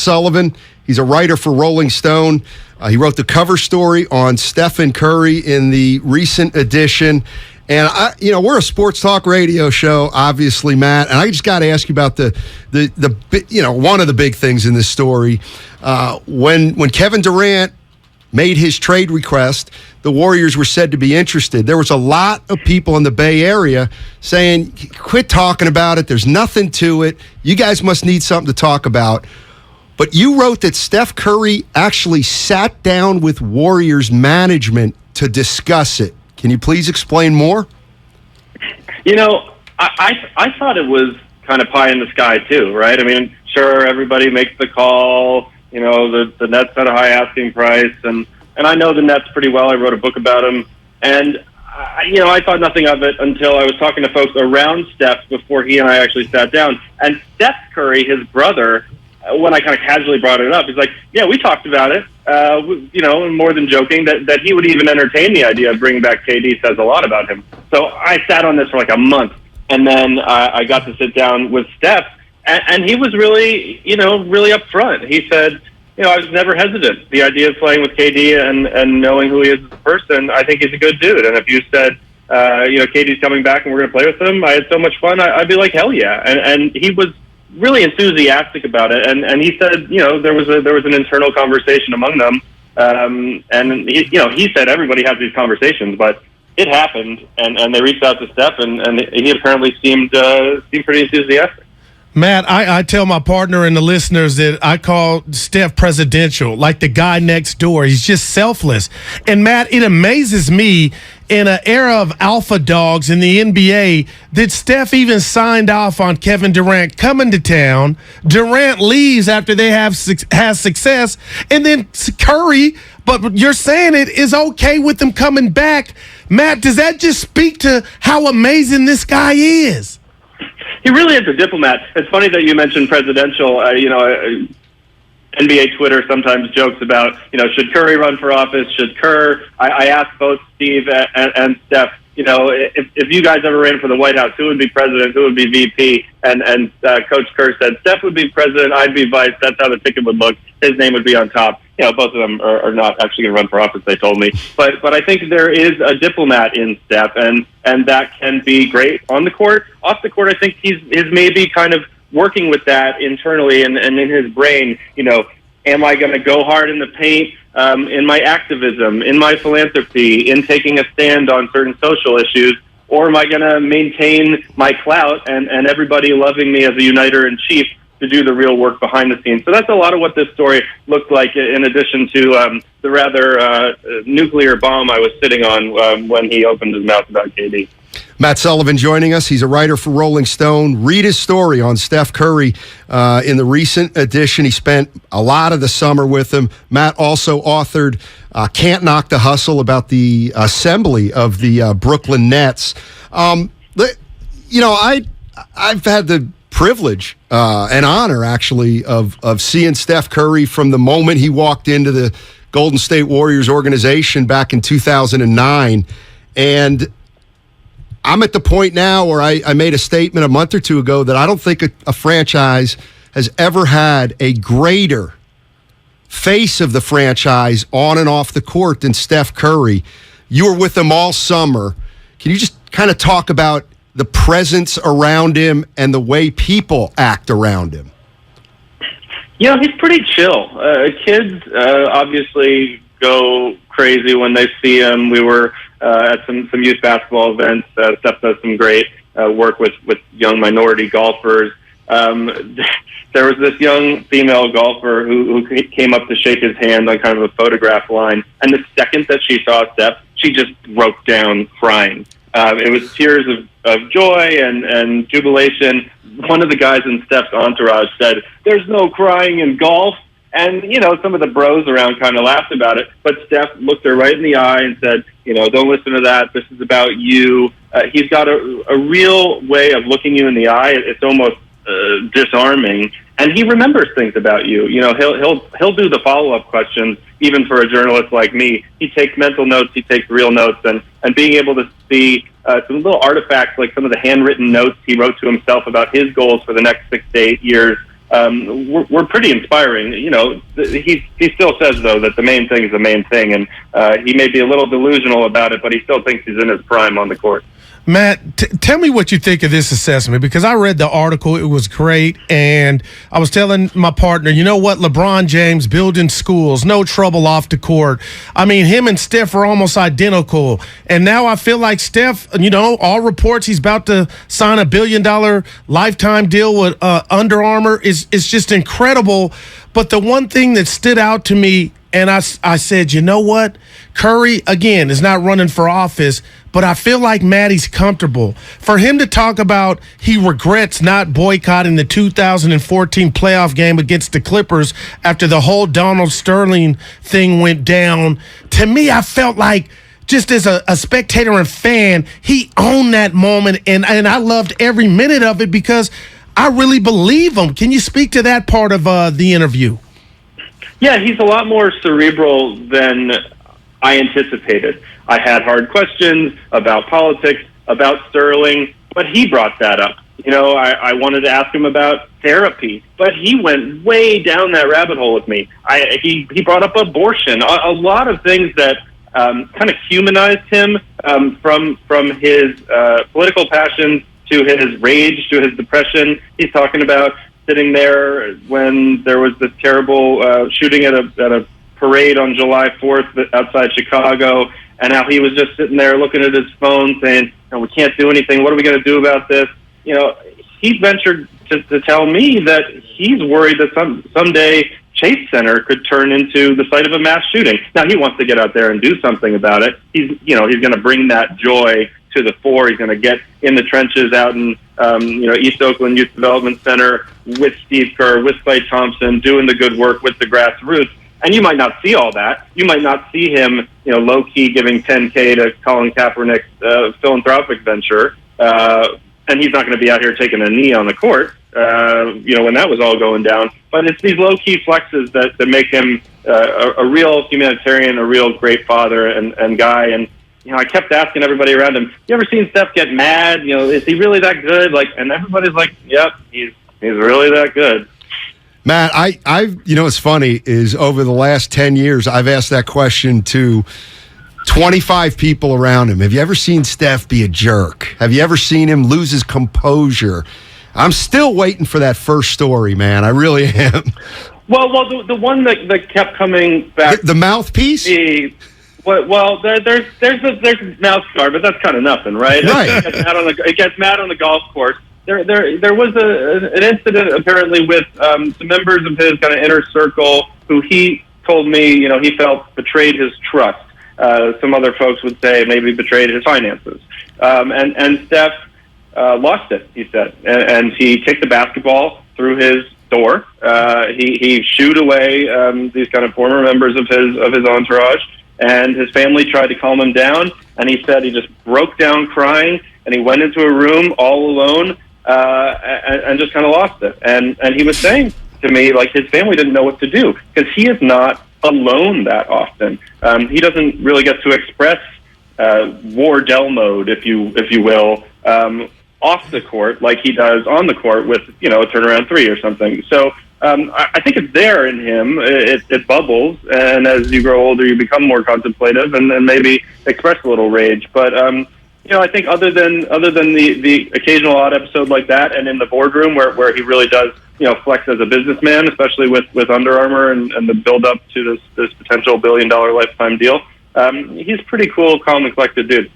Sullivan. He's a writer for Rolling Stone. He wrote the cover story on Stephen Curry in the recent edition. And we're a sports talk radio show, obviously, Matt. And I just got to ask you about the one of the big things in this story. When Kevin Durant made his trade request, the Warriors were said to be interested. There was a lot of people in the Bay Area saying, "Quit talking about it. There's nothing to it. You guys must need something to talk about." But you wrote that Steph Curry actually sat down with Warriors management to discuss it. Can you please explain more? I thought it was kind of pie in the sky too, right? I mean, sure, everybody makes the call. The Nets had a high asking price, and I know the Nets pretty well. I wrote a book about them, and I thought nothing of it until I was talking to folks around Steph before he and I actually sat down. And Steph Curry, his brother, when I kind of casually brought it up, he's like, "Yeah, we talked about it." More than joking that he would even entertain the idea of bringing back KD says a lot about him. So I sat on this for like a month, and then I got to sit down with Steph, and he was really upfront. He said, I was never hesitant. The idea of playing with KD and knowing who he is as a person, I think he's a good dude. And if you said, KD's coming back and we're going to play with him, I had so mumuch fun, I'd be like, hell yeah. And he was really enthusiastic about it, and he said, there was an internal conversation among them, and he said everybody has these conversations, but it happened, and they reached out to Steph, and he apparently seemed pretty enthusiastic. Matt, I tell my partner and the listeners that I call Steph Presidential, like the guy next door. He's just selfless. And, Matt, it amazes me in an era of alpha dogs in the NBA that Steph even signed off on Kevin Durant coming to town. Durant leaves after they has success. And then Curry, but you're saying it is okay with them coming back. Matt, does that just speak to how amazing this guy is? He really is a diplomat. It's funny that you mentioned presidential. NBA Twitter sometimes jokes about, should Curry run for office? Should Kerr? I asked both Steve and Steph, if you guys ever ran for the White House, who would be president? Who would be VP? And Coach Kerr said, Steph would be president, I'd be vice. That's how the ticket would look. His name would be on top. Both of them are not actually going to run for office, they told me. But I think there is a diplomat in Steph, and that can be great on the court. Off the court, I think he's maybe kind of working with that internally and in his brain. Am I going to go hard in the paint in my activism, in my philanthropy, in taking a stand on certain social issues, or am I going to maintain my clout and everybody loving me as a uniter-in-chief to do the real work behind the scenes? So that's a lot of what this story looked like, in addition to the rather nuclear bomb I was sitting on when he opened his mouth about KD. Matt Sullivan joining us. He's a writer for Rolling Stone. Read his story on Steph Curry in the recent edition. He spent a lot of the summer with him. Matt also authored Can't Knock the Hustle about the assembly of the Brooklyn Nets. I've had the privilege and honor, actually, of seeing Steph Curry from the moment he walked into the Golden State Warriors organization back in 2009. And I'm at the point now where I made a statement a month or two ago that I don't think a franchise has ever had a greater face of the franchise on and off the court than Steph Curry. You were with him all summer. Can you just kind of talk about the presence around him and the way people act around him? He's pretty chill. Kids obviously go crazy when they see him. We were at some youth basketball events. Steph does some great work with young minority golfers. There was this young female golfer who came up to shake his hand on kind of a photograph line, and the second that she saw Steph, she just broke down crying. It was tears of joy and jubilation. One of the guys in Steph's entourage said, "There's no crying in golf." And, some of the bros around kind of laughed about it. But Steph looked her right in the eye and said, don't listen to that. This is about you. He's got a real way of looking you in the eye. It's almost disarming. And he remembers things about you. He'll do the follow-up questions, even for a journalist like me. He takes mental notes. He takes real notes. And being able to see some little artifacts, like some of the handwritten notes he wrote to himself about his goals for the next 6 to 8 years, were pretty inspiring. You know, he still says, though, that the main thing is the main thing, and he may be a little delusional about it, but he still thinks he's in his prime on the court. Matt, tell me what you think of this assessment, because I read the article. It was great. And I was telling my partner, you know what? LeBron James building schools, no trouble off the court. I mean, him and Steph are almost identical. And now I feel like Steph, you know, all reports he's about to sign $1 billion lifetime deal with Under Armour is just incredible. But the one thing that stood out to me, and I said, you know what? Curry, again, is not running for office, but I feel like Maddie's comfortable. For him to talk about he regrets not boycotting the 2014 playoff game against the Clippers after the whole Donald Sterling thing went down, to me, I felt like, just as a spectator and fan, he owned that moment, and I loved every minute of it because I really believe him. Can you speak to that part of the interview? Yeah, he's a lot more cerebral than I anticipated. I had hard questions about politics, about Sterling, but he brought that up. You know, I wanted to ask him about therapy, but he went way down that rabbit hole with me. He brought up abortion, a lot of things that kind of humanized him, from his political passions to his rage, to his depression. He's talking about sitting there when there was this terrible shooting at a parade on July 4th outside Chicago, and how he was just sitting there looking at his phone saying, we can't do anything. What are we going to do about this? You know, he ventured to tell me that he's worried that someday Chase Center could turn into the site of a mass shooting. Now, he wants to get out there and do something about it. He's going to bring that joy to the fore. He's going to get in the trenches out in East Oakland Youth Development Center with Steve Kerr, with Klay Thompson, doing the good work with the grassroots. And you might not see all that. You might not see him, low-key giving $10K to Colin Kaepernick's philanthropic venture. And he's not going to be out here taking a knee on the court, when that was all going down. But it's these low-key flexes that make him a real humanitarian, a real great father and guy. And, I kept asking everybody around him, you ever seen Steph get mad? Is he really that good? And everybody's like, yep, he's really that good. Matt, what's funny is over the last 10 years, I've asked that question to 25 people around him. Have you ever seen Steph be a jerk? Have you ever seen him lose his composure? I'm still waiting for that first story, man. I really am. Well, the one that kept coming back. The mouthpiece? There's mouth guard, but that's kind of nothing, right? Right. It gets mad on the golf course. There was an incident apparently with some members of his kind of inner circle who he told me, he felt betrayed his trust. Some other folks would say maybe betrayed his finances. And Steph lost it, he said, and he kicked the basketball through his door. He shooed away these kind of former members of his entourage, and his family tried to calm him down. And he said he just broke down crying, and he went into a room all alone and just kind of lost it. And he was saying to me, his family didn't know what to do because he is not alone that often. He doesn't really get to express Wardell mode, if you will, off the court like he does on the court with a turnaround three or something. So I think it's there in him. It bubbles, and as you grow older, you become more contemplative and then maybe express a little rage. But I think other than the occasional odd episode like that, and in the boardroom where he really does flex as a businessman, especially with Under Armour and the build up to this potential $1 billion lifetime deal, he's pretty cool, calm, and collected dude.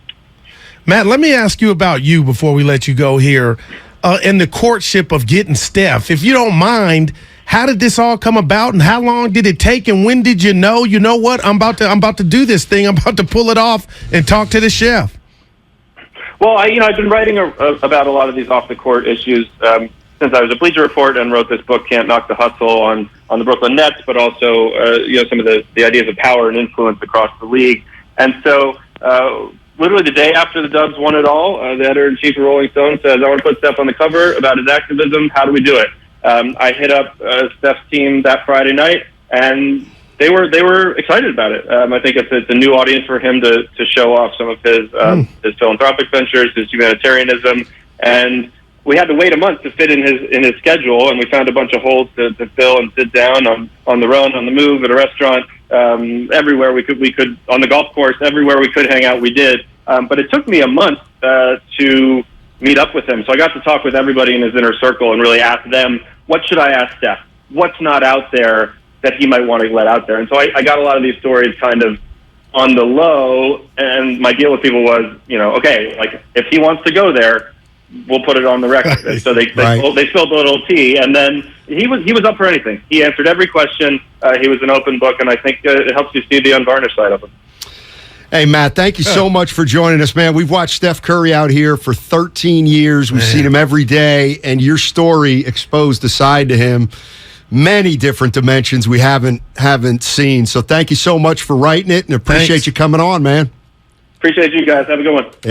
Matt, let me ask you about you before we let you go here, and the courtship of getting Steph. If you don't mind, how did this all come about, and how long did it take, and when did you know? You know what? I'm about to do this thing. I'm about to pull it off and talk to the chef. Well, I've been writing about a lot of these off-the-court issues since I was a Bleacher Report and wrote this book, Can't Knock the Hustle, on the Brooklyn Nets, but also some of the ideas of power and influence across the league. And so literally the day after the Dubs won it all, the editor-in-chief of Rolling Stone says, I want to put Steph on the cover about his activism. How do we do it? I hit up Steph's team that Friday night, and they were excited about it. I think it's a new audience for him to show off some of his philanthropic ventures, his humanitarianism, and we had to wait a month to fit in his schedule, and we found a bunch of holes to fill and sit down on the run, on the move, at a restaurant, everywhere we could on the golf course, everywhere we could hang out, we did. But it took me a month to meet up with him. So I got to talk with everybody in his inner circle and really ask them, what should I ask Steph? What's not out there that he might want to let out there? And so I got a lot of these stories kind of on the low, and my deal with people was, okay, like if he wants to go there, we'll put it on the record. And so they spilled a little tea, and then he was up for anything. He answered every question. He was an open book, and I think it helps you see the unvarnished side of him. Hey, Matt, thank you so much for joining us, man. We've watched Steph Curry out here for 13 years. We've seen him every day, and your story exposed a side to him, many different dimensions we haven't seen. So thank you so much for writing it, and appreciate you coming on, man. Appreciate you guys. Have a good one.